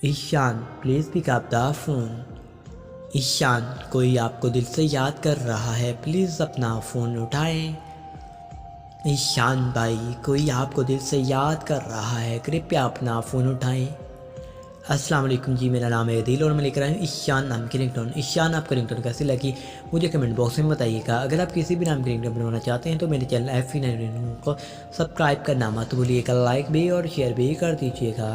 Ishan please pick up the phone. Ishan कोई आपको दिल से याद कर रहा है, प्लीज़ अपना फ़ोन उठाएं। ईशान भाई कोई आपको दिल से याद कर रहा है, कृपया अपना फ़ोन उठाएं। अस्सलाम वालेकुम जी, मेरा नाम है दिल और मैं लेकर आया हूँ ईशान नाम की रिंगटोन। ईशान आपको रिंगटोन कैसी लगी मुझे कमेंट बॉक्स में बताइएगा। अगर आप किसी भी नाम की रिंगटोन बनवाना चाहते हैं तो मेरे चैनल FV9 को सब्सक्राइब करना मत भूलिएगा, लाइक भी और शेयर भी कर दीजिएगा।